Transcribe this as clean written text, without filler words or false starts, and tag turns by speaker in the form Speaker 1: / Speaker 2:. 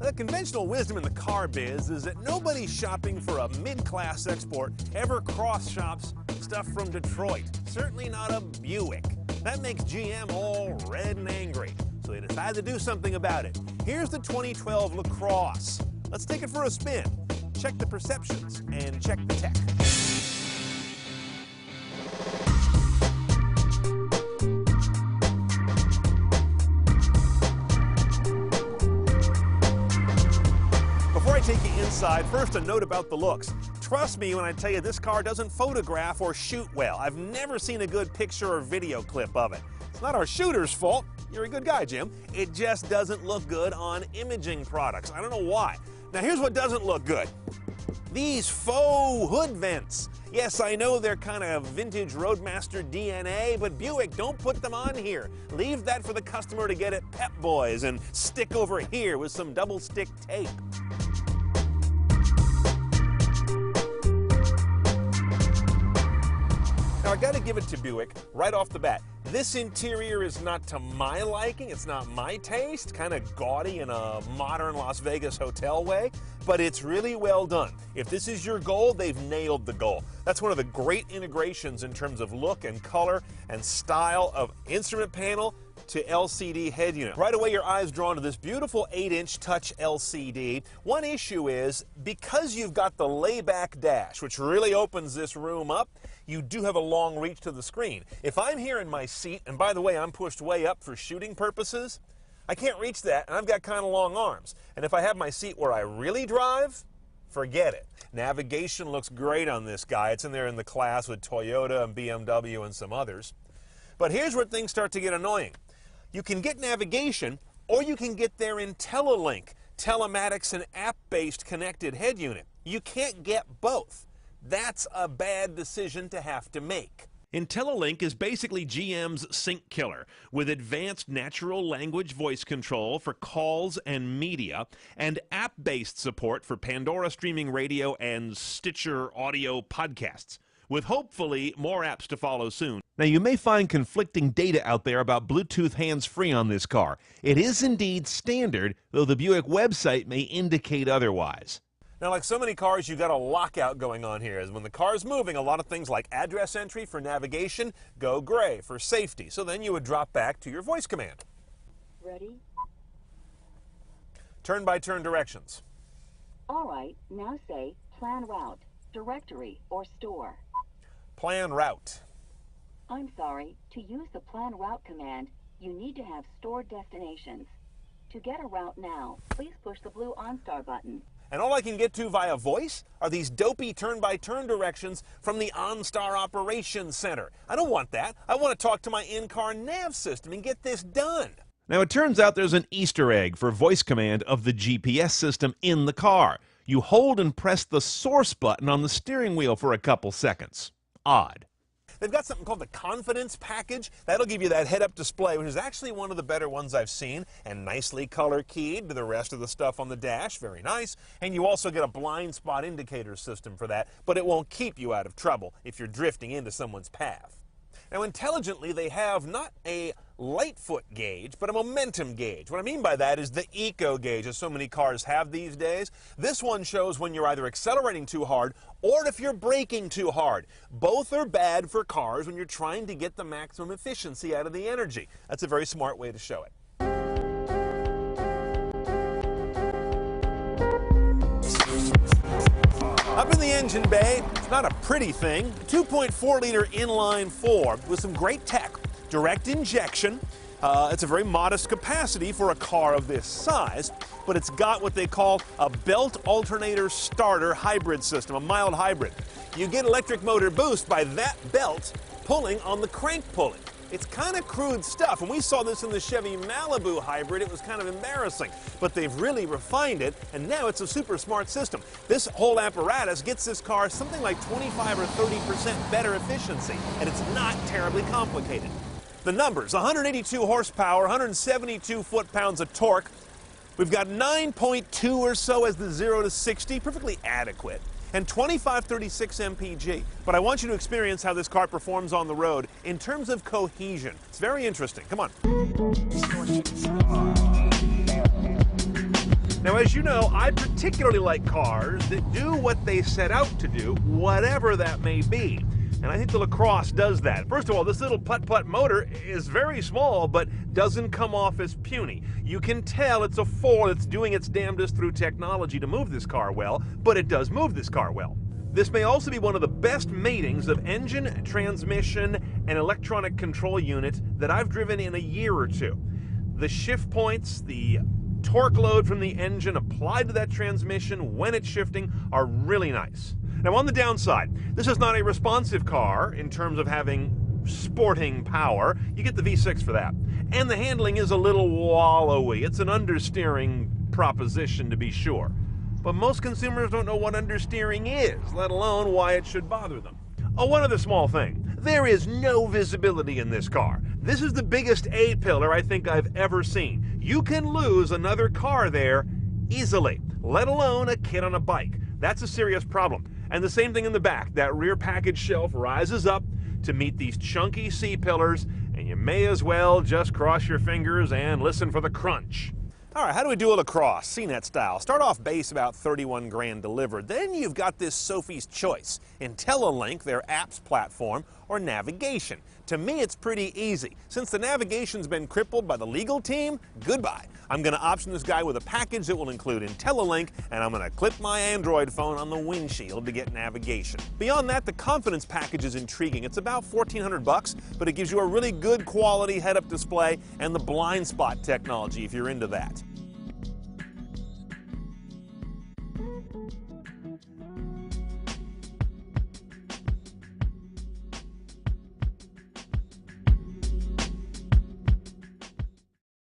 Speaker 1: The conventional wisdom in the car biz is that nobody shopping for a mid-class export ever cross-shops stuff from Detroit. Certainly not a Buick. That makes GM all red and angry, so they decided to do something about it. Here's the 2012 LaCrosse. Let's take it for a spin. Check the perceptions and check the tech. Before I take you inside, first a note about the looks. Trust me when I tell you this car doesn't photograph or shoot well. I've never seen a good picture or video clip of it. It's not our shooter's fault. You're a good guy, Jim. It just doesn't look good on imaging products. I don't know why. Now here's what doesn't look good. These faux hood vents. Yes, I know they're kind of vintage Roadmaster DNA, but Buick, don't put them on here. Leave that for the customer to get at Pep Boys and stick over here with some double stick tape. Now, I gotta give it to Buick right off the bat. This interior is not to my liking, it's not my taste, kind of gaudy in a modern Las Vegas hotel way, but it's really well done. If this is your goal, they've nailed the goal. That's one of the great integrations in terms of look and color and style of instrument panel to LCD head unit. Right away, your eye's drawn to this beautiful 8-inch touch LCD. One issue is, because you've got the layback dash, which really opens this room up, you do have a long reach to the screen. If I'm here in my seat, and by the way, I'm pushed way up for shooting purposes, I can't reach that, and I've got kind of long arms. And if I have my seat where I really drive, forget it. Navigation looks great on this guy. It's in there in the class with Toyota and BMW and some others. But here's where things start to get annoying. You can get navigation, or you can get their IntelliLink, telematics and app-based connected head unit. You can't get both. That's a bad decision to have to make. IntelliLink is basically GM's sync killer, with advanced natural language voice control for calls and media, and app-based support for Pandora streaming radio and Stitcher audio podcasts, with hopefully more apps to follow soon. Now, you may find conflicting data out there about Bluetooth hands-free on this car. It is indeed standard, though the Buick website may indicate otherwise. Now, like so many cars, you've got a lockout going on here. As when the car's moving, a lot of things like address entry for navigation go gray for safety. So then you would drop back to your voice command.
Speaker 2: Ready?
Speaker 1: Turn-by-turn directions.
Speaker 2: All right, now say plan route, directory, or store.
Speaker 1: Plan route.
Speaker 2: I'm sorry, to use the plan route command, you need to have stored destinations. To get a route now, please push the blue OnStar button.
Speaker 1: And all I can get to via voice are these dopey turn-by-turn directions from the OnStar Operations Center. I don't want that. I want to talk to my in-car nav system and get this done. Now, it turns out there's an Easter egg for voice command of the GPS system in the car. You hold and press the source button on the steering wheel for a couple seconds. Odd. They've got something called the Confidence Package. That'll give you that head-up display, which is actually one of the better ones I've seen, and nicely color-keyed to the rest of the stuff on the dash. Very nice. And you also get a blind spot indicator system for that, but it won't keep you out of trouble if you're drifting into someone's path. Now, intelligently, they have not a light foot gauge, but a momentum gauge. What I mean by that is the eco gauge, as so many cars have these days. This one shows when you're either accelerating too hard or if you're braking too hard. Both are bad for cars when you're trying to get the maximum efficiency out of the energy. That's a very smart way to show it. Up in the engine bay, it's not a pretty thing. 2.4-liter inline four with some great tech. Direct injection. It's a very modest capacity for a car of this size, but it's got what they call a belt alternator starter hybrid system, a mild hybrid. You get electric motor boost by that belt pulling on the crank pulley. It's kind of crude stuff. When we saw this in the Chevy Malibu hybrid, it was kind of embarrassing. But they've really refined it, and now it's a super smart system. This whole apparatus gets this car something like 25 or 30% better efficiency, and it's not terribly complicated. The numbers, 182 horsepower, 172 foot-pounds of torque. We've got 9.2 or so as the 0 to 60, perfectly adequate. And 2536 mpg. But I want you to experience how this car performs on the road in terms of cohesion. It's very interesting. Come on. Now, as you know, I particularly like cars that do what they set out to do, whatever that may be. And I think the LaCrosse does that. First of all, this little putt-putt motor is very small, but doesn't come off as puny. You can tell it's a 4 that's doing its damnedest through technology to move this car well, but it does move this car well. This may also be one of the best matings of engine, transmission, and electronic control unit that I've driven in a year or two. The shift points, the torque load from the engine applied to that transmission when it's shifting are really nice. Now, on the downside, this is not a responsive car in terms of having sporting power. You get the V6 for that. And the handling is a little wallowy. It's an understeering proposition, to be sure. But most consumers don't know what understeering is, let alone why it should bother them. Oh, one other small thing. There is no visibility in this car. This is the biggest A-pillar I think I've ever seen. You can lose another car there easily, let alone a kid on a bike. That's a serious problem. And the same thing in the back. That rear package shelf rises up to meet these chunky C-pillars, and you may as well just cross your fingers and listen for the crunch. All right, how do we do a LaCrosse, CNET style? Start off base about 31 grand delivered. Then you've got this Sophie's Choice, IntelliLink, their apps platform, or navigation. To me, it's pretty easy. Since the navigation's been crippled by the legal team, goodbye. I'm going to option this guy with a package that will include IntelliLink, and I'm going to clip my Android phone on the windshield to get navigation. Beyond that, the Confidence package is intriguing. It's about $1,400, but it gives you a really good quality head-up display and the blind spot technology if you're into that.